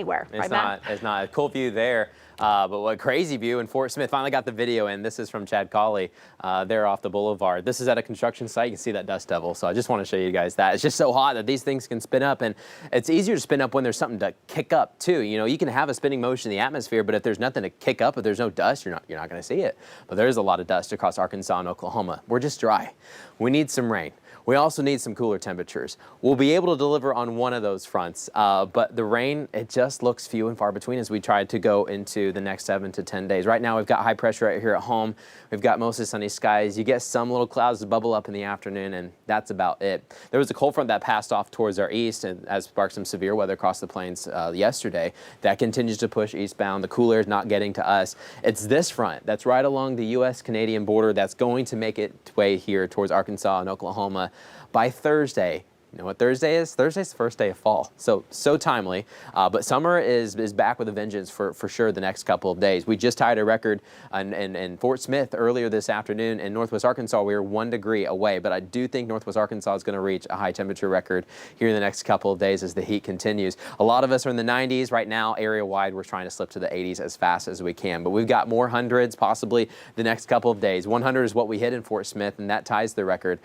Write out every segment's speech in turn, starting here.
anywhere. It's right, not. Matt? It's not a cool view there. But what crazy view in Fort Smith. Finally got the video in. This is from Chad Cawley. They're off the boulevard. This is at a construction site. You can see that dust devil. So I just want to show you guys that. It's just so hot that these things can spin up, and it's easier to spin up when there's something to kick up too. You know, you can have a spinning motion in the atmosphere, but if there's nothing to kick up, if there's no dust, you're not going to see it. But there's a lot of dust across Arkansas and Oklahoma. We're just dry. We need some rain. We also need some cooler temperatures. We'll be able to deliver on one of those fronts, but the rain, it just looks few and far between as we try to go into the next 7 to 10 days. Right now, we've got high pressure right here at home. We've got mostly sunny skies. You get some little clouds that bubble up in the afternoon, and that's about it. There was a cold front that passed off towards our east and has sparked some severe weather across the plains yesterday. That continues to push eastbound. The cool air is not getting to us. It's this front that's right along the U.S.-Canadian border that's going to make its way here towards Arkansas and Oklahoma by Thursday. You know what Thursday is? Thursday's the first day of fall. So timely. But summer is back with a vengeance for sure the next couple of days. We just tied a record in Fort Smith earlier this afternoon. In Northwest Arkansas, we were 1 degree away. But I do think Northwest Arkansas is going to reach a high temperature record here in the next couple of days as the heat continues. A lot of us are in the 90s right now. Area-wide, we're trying to slip to the 80s as fast as we can. But we've got more hundreds possibly the next couple of days. 100 is what we hit in Fort Smith, and that ties the record.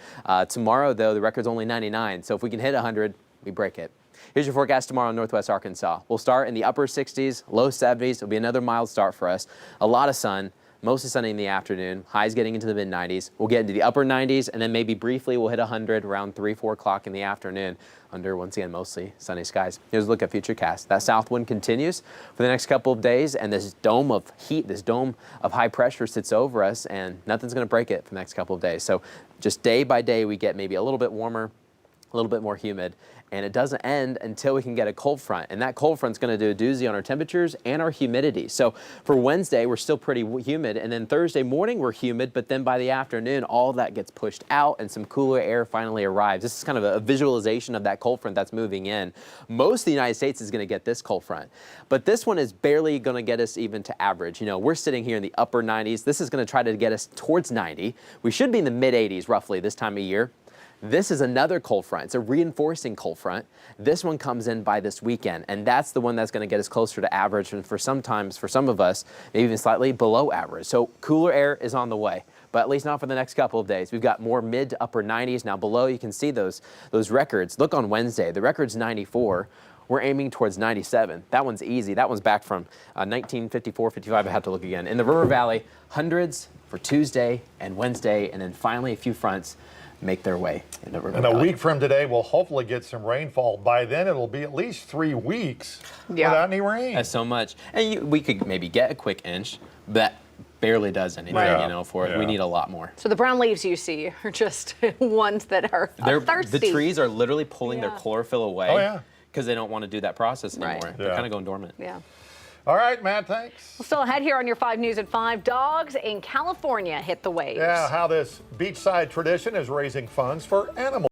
Tomorrow, though, the record's only 99. So if we can hit 100, we break it. Here's your forecast tomorrow in Northwest Arkansas. We'll start in the upper 60s, low 70s. It'll be another mild start for us. A lot of sun, mostly sunny in the afternoon. Highs getting into the mid-90s. We'll get into the upper 90s, and then maybe briefly we'll hit 100 around 3, 4 o'clock in the afternoon under, once again, mostly sunny skies. Here's a look at futurecast. That south wind continues for the next couple of days, and this dome of heat, this dome of high pressure sits over us, and nothing's going to break it for the next couple of days. So just day by day, we get maybe a little bit warmer, a little bit more humid, and it doesn't end until we can get a cold front, and that cold front's going to do a doozy on our temperatures and our humidity. So for Wednesday, we're still pretty humid, and then Thursday morning we're humid, but then by the afternoon all that gets pushed out and some cooler air finally arrives. This is kind of a visualization of that cold front that's moving in. Most of the United States is going to get this cold front, but this one is barely going to get us even to average. You know, we're sitting here in the upper 90s. This is going to try to get us towards 90. We should be in the mid 80s roughly this time of year. This is another cold front. It's a reinforcing cold front. This one comes in by this weekend, and that's the one that's going to get us closer to average, and for some of us, maybe even slightly below average. So cooler air is on the way, but at least not for the next couple of days. We've got more mid to upper 90s. Now below, you can see those records. Look on Wednesday. The record's 94. We're aiming towards 97. That one's easy. That one's back from 1954, 55. I have to look again. In the River Valley, hundreds for Tuesday and Wednesday, and then finally a few fronts make their way into River Valley. And a week from today, we'll hopefully get some rainfall. By then, it'll be at least 3 weeks without any rain. That's so much. And we could maybe get a quick inch, but that barely does anything, you know, for it. We need a lot more. So the brown leaves you see are just ones that are thirsty. The trees are literally pulling their chlorophyll away. Oh, yeah. Because they don't want to do that process anymore. They're kind of going dormant. Yeah. All right, Matt, thanks. Well, still ahead here on your 5 News at 5. Dogs in California hit the waves. Yeah, how this beachside tradition is raising funds for animals.